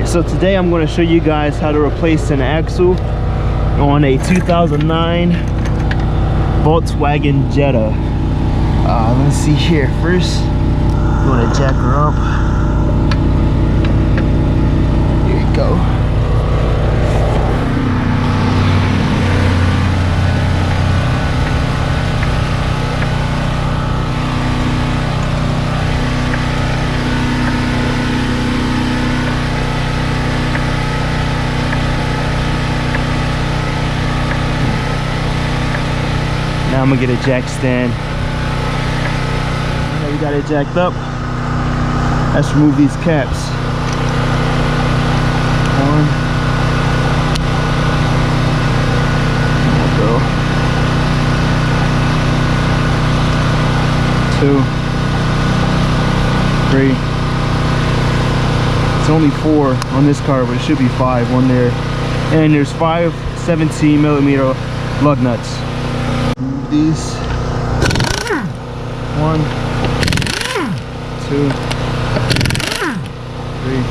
So today I'm going to show you guys how to replace an axle on a 2009 Volkswagen Jetta. Let's see here. First, I'm going to jack her up. Here you go. Now I'm gonna get a jack stand. Now we got it jacked up. Let's remove these caps. One. There we go. Two. Three. It's only 4 on this car, but it should be 5 on there. And there's 5 17mm lug nuts. These 1, 2, 3,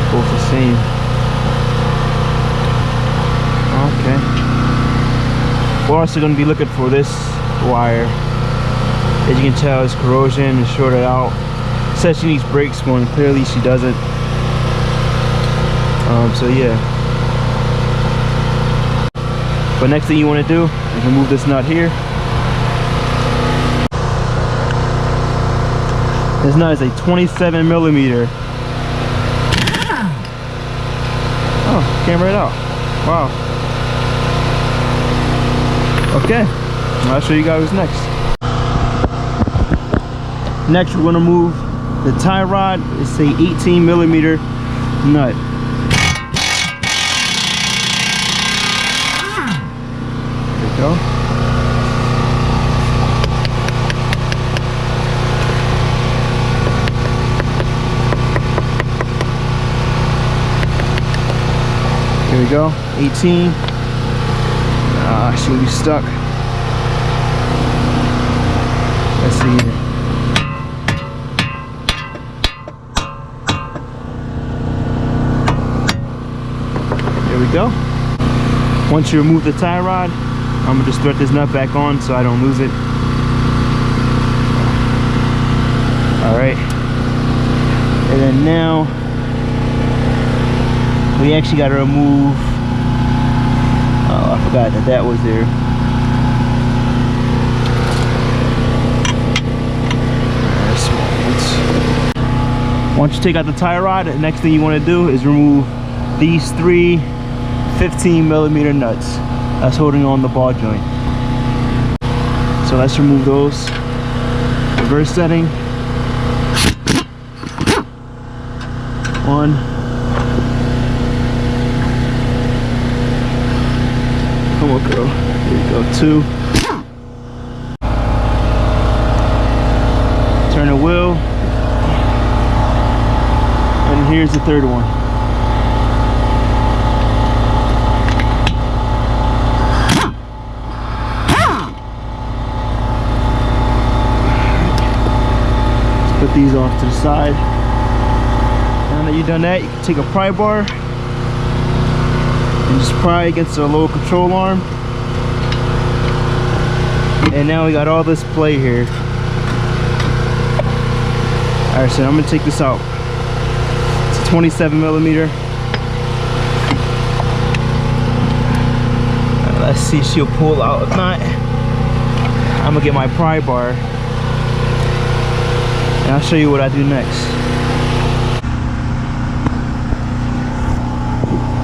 both the same. Okay. We're also going to be looking for this wire. As you can tell, it's corrosion, it's shorted out. It says she needs brakes going. Clearly she doesn't. So yeah. But next thing you want to do is remove this nut here. This nut is a 27mm. Oh, came right out. Wow. Okay, I'll show you guys what's next. Next, we're gonna move the tie rod. It's a 18mm nut. There we go. Here we go, 18. She will be stuck. Let's see here. There we go. Once you remove the tie rod, I'm gonna just thread this nut back on so I don't lose it. All right. And then now, we actually got to remove, oh, I forgot that was there. Once you take out the tie rod, the next thing you want to do is remove these 3 15mm nuts that's holding on the ball joint. So let's remove those. Reverse setting. 1. Come on, girl. Here we go. 2. Turn the wheel. And here's the 3rd one. Let's put these off to the side. Now that you've done that, you can take a pry bar and just pry against the lower control arm. And now we got all this play here. Alright, so I'm gonna take this out. It's a 27mm. Let's see if she'll pull out. If not, I'm gonna get my pry bar and I'll show you what I do next.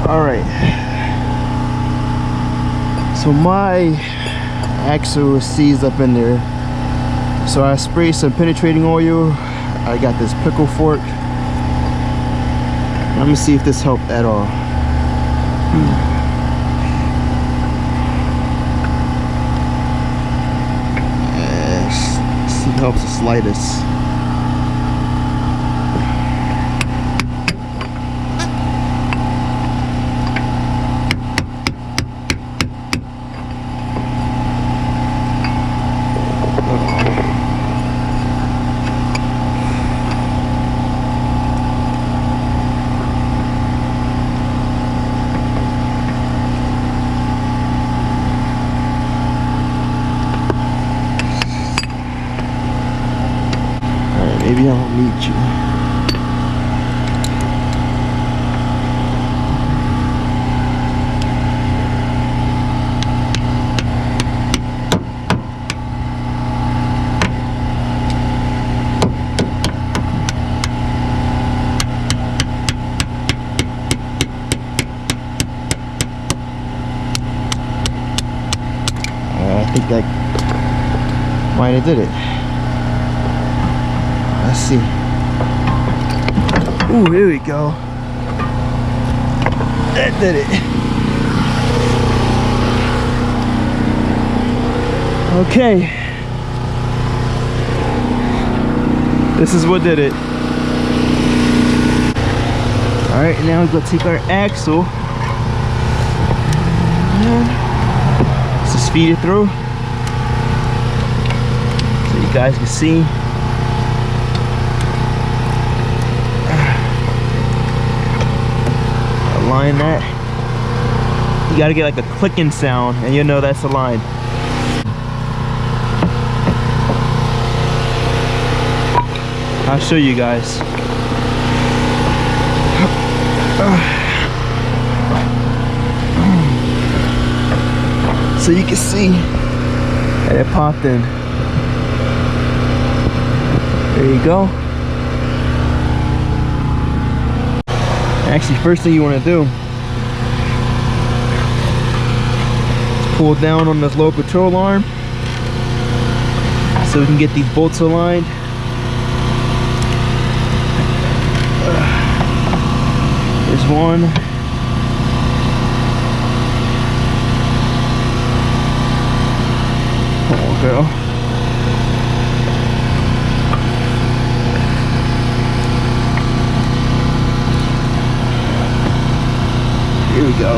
Alright. So my axle is seized up in there. So I sprayed some penetrating oil. I got this pickle fork. Let me see if this helped at all. helps the slightest. Maybe I won't meet you. I think that might have did it. Let's see. Ooh, here we go. That did it. Okay. This is what did it. Alright, now we're gonna take our axle. Let's just feed it through. So you guys can see. Line that. You gotta get like a clicking sound and you'll know that's the line. I'll show you guys. So you can see that it popped in. There you go. Actually, first thing you want to do is pull down on this low control arm so we can get these bolts aligned. There's one. Come on, girl. Here we go.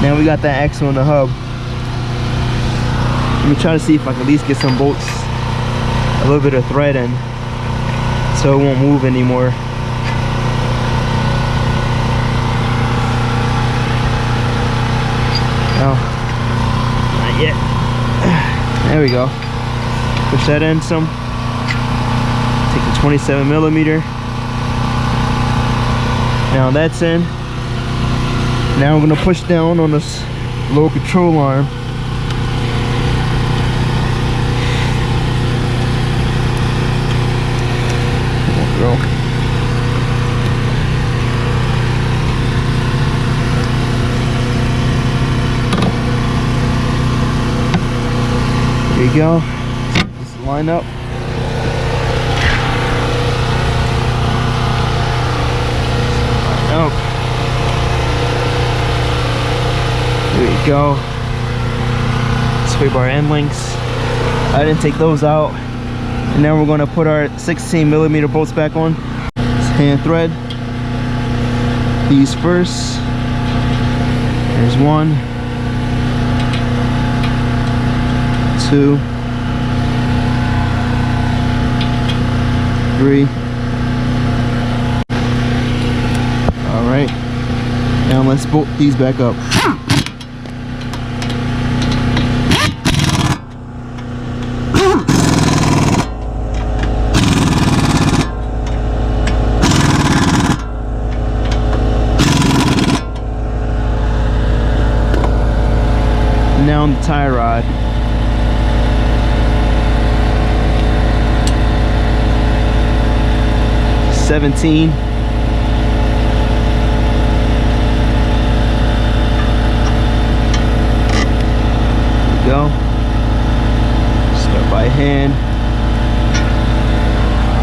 Now we got that axle in the hub. Let me try to see if I can at least get some bolts, a little bit of thread in, so it won't move anymore. No, not yet. There we go. Push that in some. Take the 27mm. Now that's in. Now we're gonna push down on this low control arm. Come on, girl. There you go. Just line up. Line up. There you go. Sway bar end links. I didn't take those out. And now we're going to put our 16mm bolts back on. It's hand thread. These first. There's 1, 2, 3. All right. Now let's bolt these back up. Now on the tie rod. $17. There we go. Start by hand.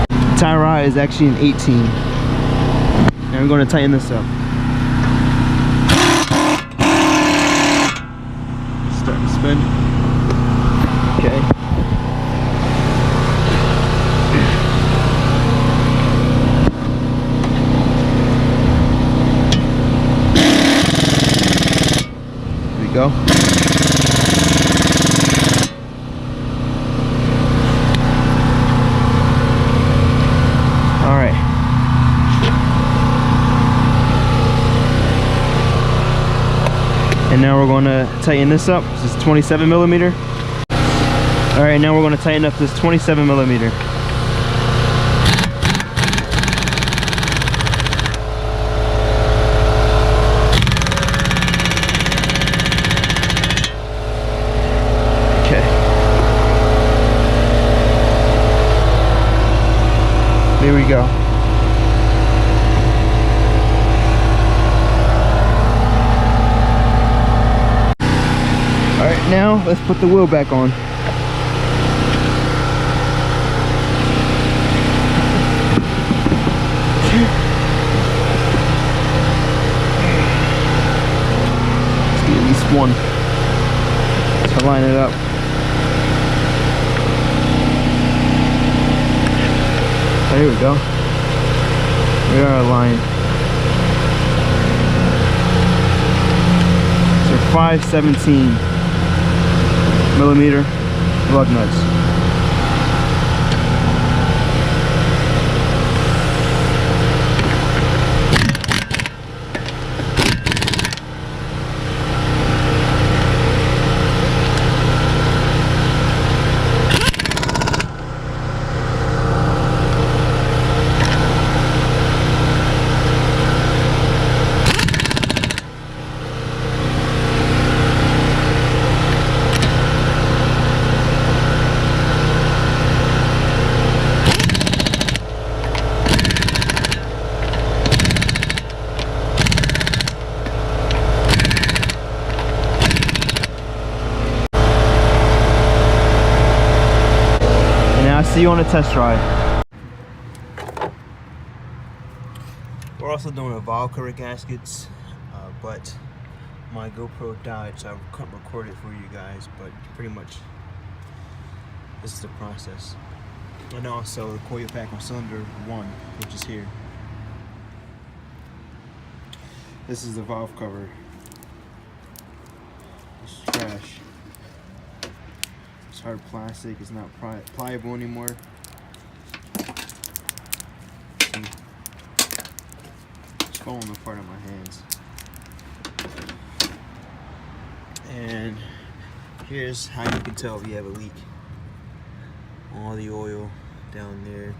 The tie rod is actually an 18. Now we're going to tighten this up. Starting to spin. Okay. And now we're going to tighten this up. This is 27 millimeter. All right, now we're going to tighten up this 27 millimeter. Okay. There we go. All right, now let's put the wheel back on. Let's get at least one to line it up. There we go. We are aligned. So 5/17 millimeter lug nuts. See you on a test drive. We're also doing a valve cover gaskets, but my GoPro died, so I couldn't record it for you guys, but pretty much this is the process. And also the coil pack on cylinder 1, which is here. This is the valve cover. This is trash. It's hard plastic, it's not pliable anymore. It's falling apart on my hands. And here's how you can tell if you have a leak. All the oil down there.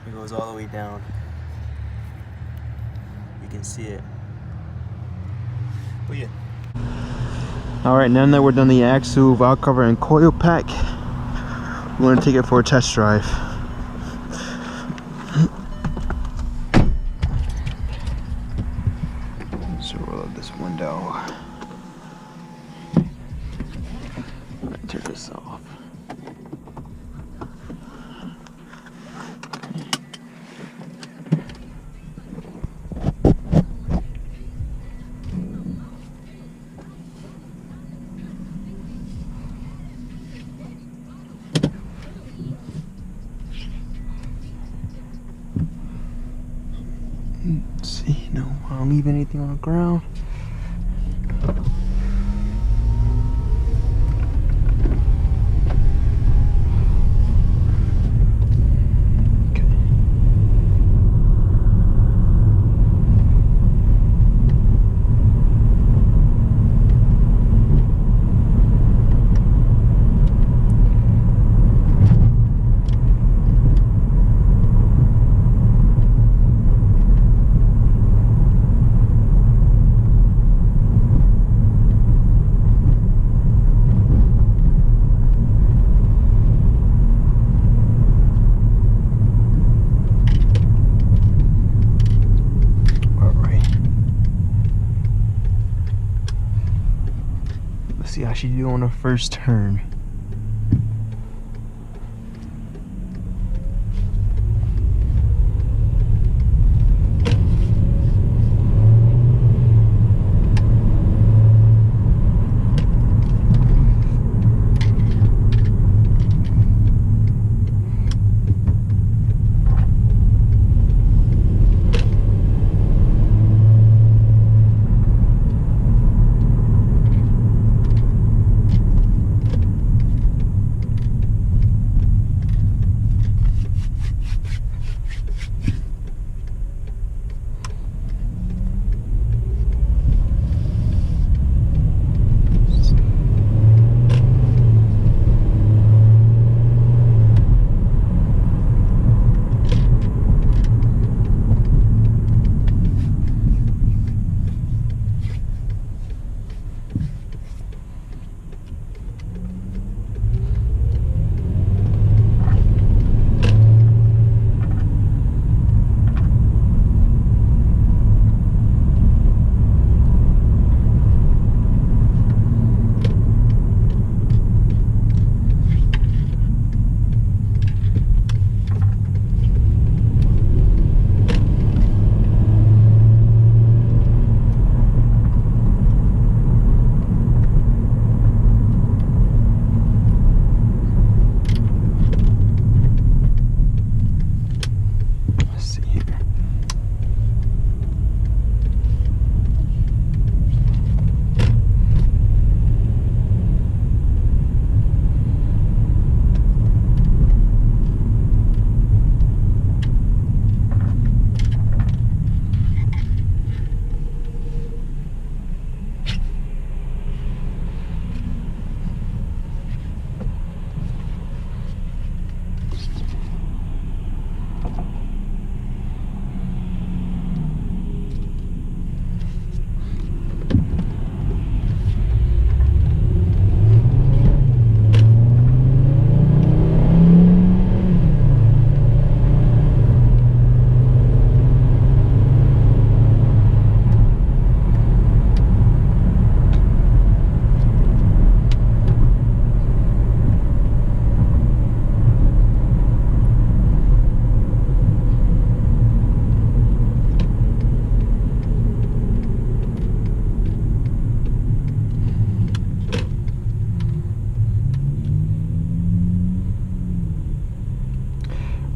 It goes all the way down. You can see it. But yeah. Alright, now that we're done the axle, valve cover, and coil pack, we're going to take it for a test drive. So roll up this window. Turn this off. Let's see, no, I don't leave anything on the ground. See how she do on the first turn.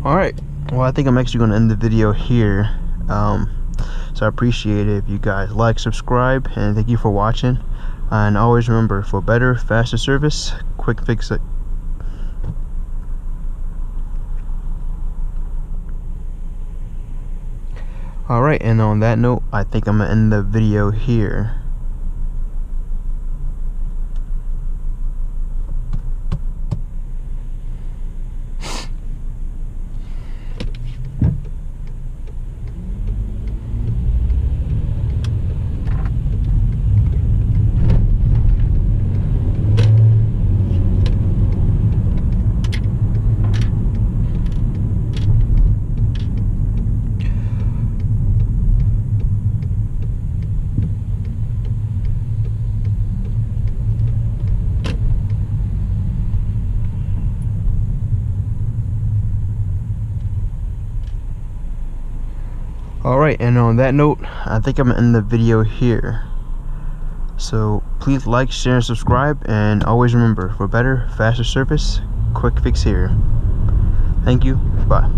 Alright, well, I think I'm actually going to end the video here. So I appreciate it if you guys like, subscribe, and thank you for watching. And always remember, for better, faster service, QuickFix it. Alright, and on that note, I think I'm going to end the video here. Alright, and on that note, I think I'm going to end the video here. So please like, share, and subscribe, and always remember, for better, faster service, QuickFix here. Thank you. Bye.